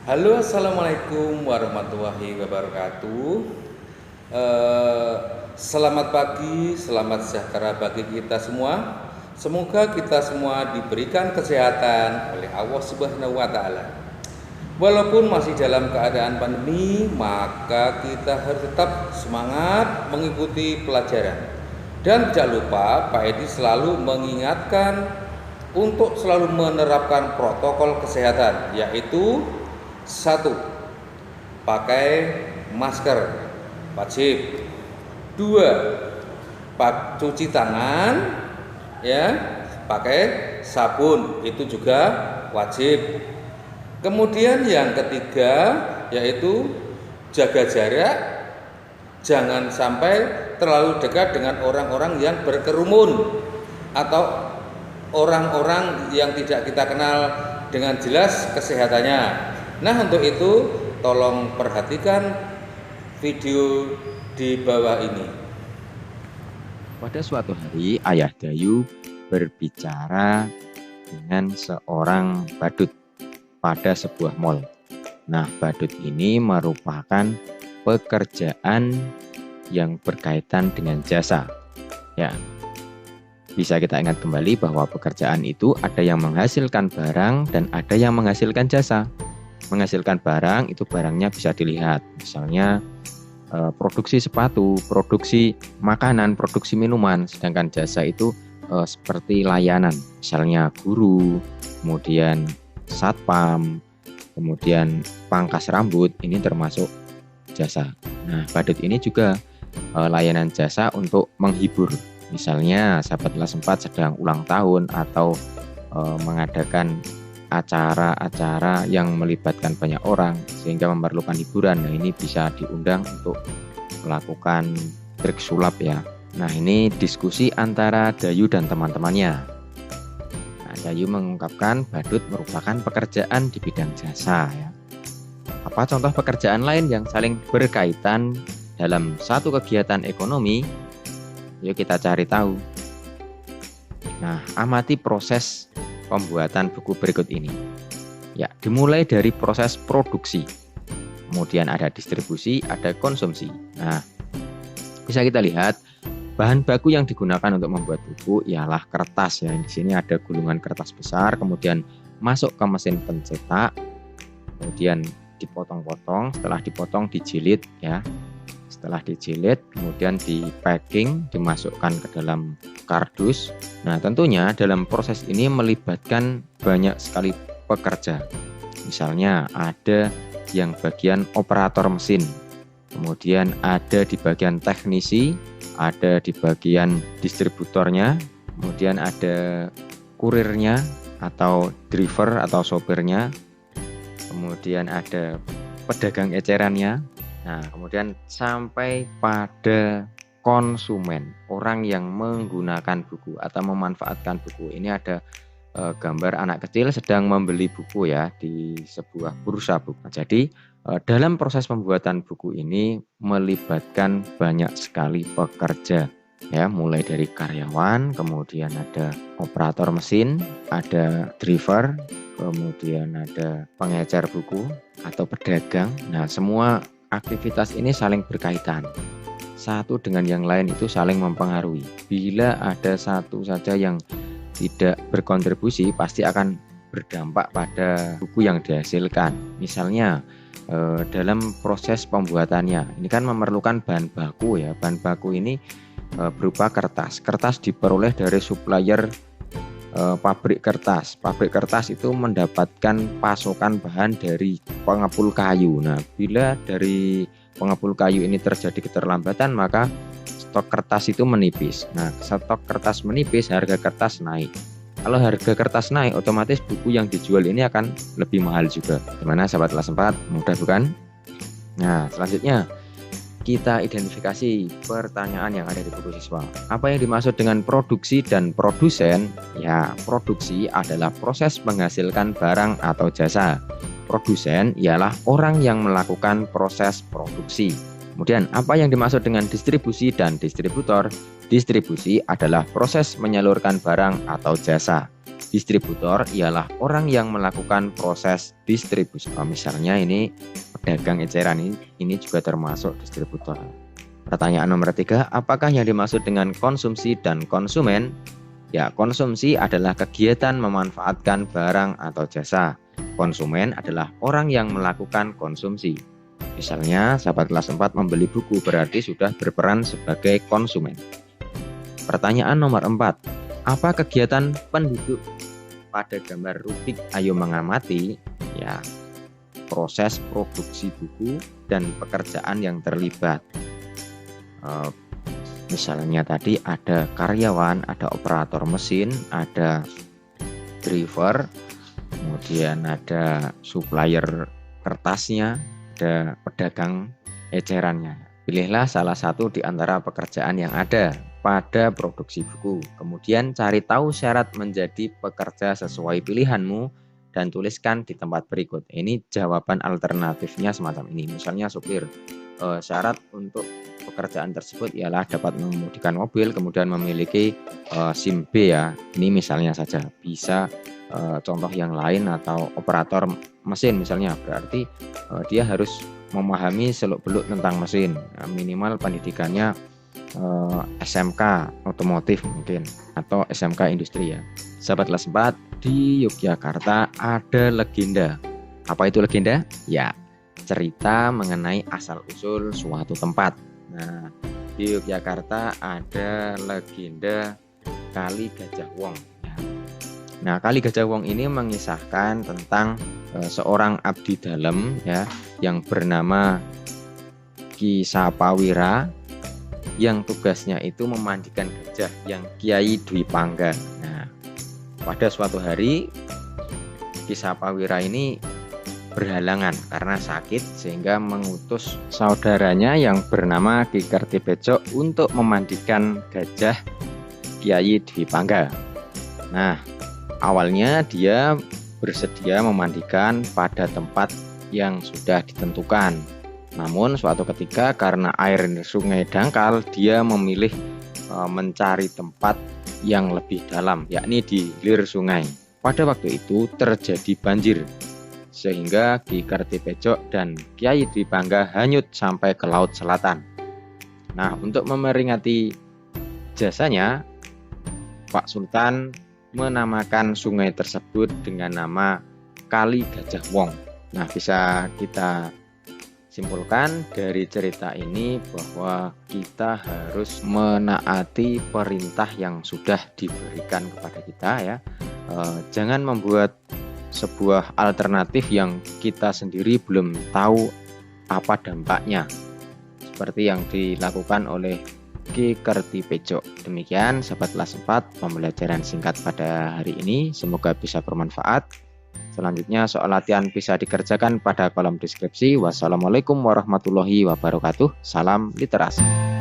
Halo, assalamualaikum warahmatullahi wabarakatuh. Eh, Selamat pagi, selamat sejahtera bagi kita semua. Semoga kita semua diberikan kesehatan oleh Allah Subhanahu wa Ta'ala. Walaupun masih dalam keadaan pandemi, maka kita harus tetap semangat mengikuti pelajaran. Dan tidak lupa, Pak Edi selalu mengingatkan untuk selalu menerapkan protokol kesehatan, yaitu satu, pakai masker wajib. Dua, cuci tangan ya, pakai sabun itu juga wajib. Kemudian yang ketiga yaitu jaga jarak, jangan sampai terlalu dekat dengan orang-orang yang berkerumun atau orang-orang yang tidak kita kenal dengan jelas kesehatannya. Nah, untuk itu tolong perhatikan video di bawah ini. Pada suatu hari, Ayah Dayu berbicara dengan seorang badut pada sebuah mall. Nah, badut ini merupakan pekerjaan yang berkaitan dengan jasa. Ya, bisa kita ingat kembali bahwa pekerjaan itu ada yang menghasilkan barang dan ada yang menghasilkan jasa. Menghasilkan barang itu barangnya bisa dilihat, misalnya produksi sepatu, produksi makanan, produksi minuman. Sedangkan jasa itu seperti layanan, misalnya guru, kemudian satpam, kemudian pangkas rambut, ini termasuk jasa. Nah, badut ini juga layanan jasa untuk menghibur, misalnya sahabat kelas 4 sedang ulang tahun atau mengadakan acara-acara yang melibatkan banyak orang sehingga memerlukan hiburan. Nah, ini bisa diundang untuk melakukan trik sulap ya. Nah, ini diskusi antara Dayu dan teman-temannya. Nah, Dayu mengungkapkan badut merupakan pekerjaan di bidang jasa ya. Apa contoh pekerjaan lain yang saling berkaitan dalam satu kegiatan ekonomi? Yuk kita cari tahu. Nah, amati proses pembuatan buku berikut ini. Ya, dimulai dari proses produksi. Kemudian ada distribusi, ada konsumsi. Nah, bisa kita lihat bahan baku yang digunakan untuk membuat buku ialah kertas ya. Di sini ada gulungan kertas besar, kemudian masuk ke mesin pencetak, kemudian dipotong-potong, setelah dipotong dijilid ya. Setelah dijilid, kemudian di packing, dimasukkan ke dalam kardus. Nah, tentunya dalam proses ini melibatkan banyak sekali pekerja. Misalnya ada yang bagian operator mesin, kemudian ada di bagian teknisi, ada di bagian distributornya, kemudian ada kurirnya atau driver atau sopirnya, kemudian ada pedagang ecerannya. Nah, kemudian sampai pada konsumen, orang yang menggunakan buku atau memanfaatkan buku. Ini ada gambar anak kecil sedang membeli buku ya di sebuah bursa buku. Jadi dalam proses pembuatan buku ini melibatkan banyak sekali pekerja ya, mulai dari karyawan, kemudian ada operator mesin, ada driver, kemudian ada pengecer buku atau pedagang. Nah, semua aktivitas ini saling berkaitan. Satu dengan yang lain itu saling mempengaruhi. Bila ada satu saja yang tidak berkontribusi, pasti akan berdampak pada buku yang dihasilkan. Misalnya dalam proses pembuatannya, ini kan memerlukan bahan baku ya. Bahan baku ini berupa kertas. Kertas diperoleh dari supplier pabrik kertas. Pabrik kertas itu mendapatkan pasokan bahan dari pengepul kayu. Nah, bila dari pengepul kayu ini terjadi keterlambatan, maka stok kertas itu menipis. Nah, stok kertas menipis, harga kertas naik. Kalau harga kertas naik, otomatis buku yang dijual ini akan lebih mahal juga. Gimana sahabat kelas 4? Mudah bukan? Nah, selanjutnya kita identifikasi pertanyaan yang ada di buku siswa. Apa yang dimaksud dengan produksi dan produsen? Ya, produksi adalah proses menghasilkan barang atau jasa. Produsen ialah orang yang melakukan proses produksi. Kemudian, apa yang dimaksud dengan distribusi dan distributor? Distribusi adalah proses menyalurkan barang atau jasa. Distributor ialah orang yang melakukan proses distribusi. Misalnya ini pedagang eceran ini juga termasuk distributor. Pertanyaan nomor 3, apakah yang dimaksud dengan konsumsi dan konsumen? Ya, konsumsi adalah kegiatan memanfaatkan barang atau jasa. Konsumen adalah orang yang melakukan konsumsi. Misalnya, sahabat kelas 4 membeli buku berarti sudah berperan sebagai konsumen. Pertanyaan nomor 4, apa kegiatan penduduk pada gambar Rubik Ayo Mengamati? Ya, proses produksi buku dan pekerjaan yang terlibat. Misalnya tadi ada karyawan, ada operator mesin, ada driver, kemudian ada supplier kertasnya, ada pedagang ecerannya. Pilihlah salah satu di antara pekerjaan yang ada pada produksi buku. Kemudian cari tahu syarat menjadi pekerja sesuai pilihanmu dan tuliskan di tempat berikut. Ini jawaban alternatifnya semacam ini. Misalnya supir, syarat untuk pekerjaan tersebut ialah dapat mengemudikan mobil, kemudian memiliki SIM B ya. Ini misalnya saja, bisa contoh yang lain atau operator mesin misalnya, berarti dia harus memahami seluk-beluk tentang mesin, minimal pendidikannya SMK otomotif mungkin atau SMK industri ya. Sahabat kelas 4, di Yogyakarta ada legenda. Apa itu legenda? Ya, cerita mengenai asal-usul suatu tempat. Nah, di Yogyakarta ada legenda Kali Gajah Wong. Nah, Kali Gajah Wong ini mengisahkan tentang seorang abdi dalem ya yang bernama Ki Sapawira yang tugasnya itu memandikan gajah yang Kiai Dwi Pangga. Nah, pada suatu hari Ki Sapawira ini berhalangan karena sakit sehingga mengutus saudaranya yang bernama Ki Kartipejok untuk memandikan gajah Kiai Dwi Pangga. Nah, awalnya dia bersedia memandikan pada tempat yang sudah ditentukan. Namun suatu ketika karena air sungai dangkal, dia memilih mencari tempat yang lebih dalam, yakni di hilir sungai. Pada waktu itu terjadi banjir, sehingga Ki Kartipejok dan Kiai Dwi Pangga hanyut sampai ke Laut Selatan. Nah, untuk memperingati jasanya, Pak Sultan menamakan sungai tersebut dengan nama Kali Gajah Wong. Nah, bisa kita simpulkan dari cerita ini bahwa kita harus menaati perintah yang sudah diberikan kepada kita ya. Jangan membuat sebuah alternatif yang kita sendiri belum tahu apa dampaknya, seperti yang dilakukan oleh Ki Kartipejok. Demikian sahabat kelas 4 pembelajaran singkat pada hari ini, semoga bisa bermanfaat. Selanjutnya soal latihan bisa dikerjakan pada kolom deskripsi. Wassalamualaikum warahmatullahi wabarakatuh. Salam literasi.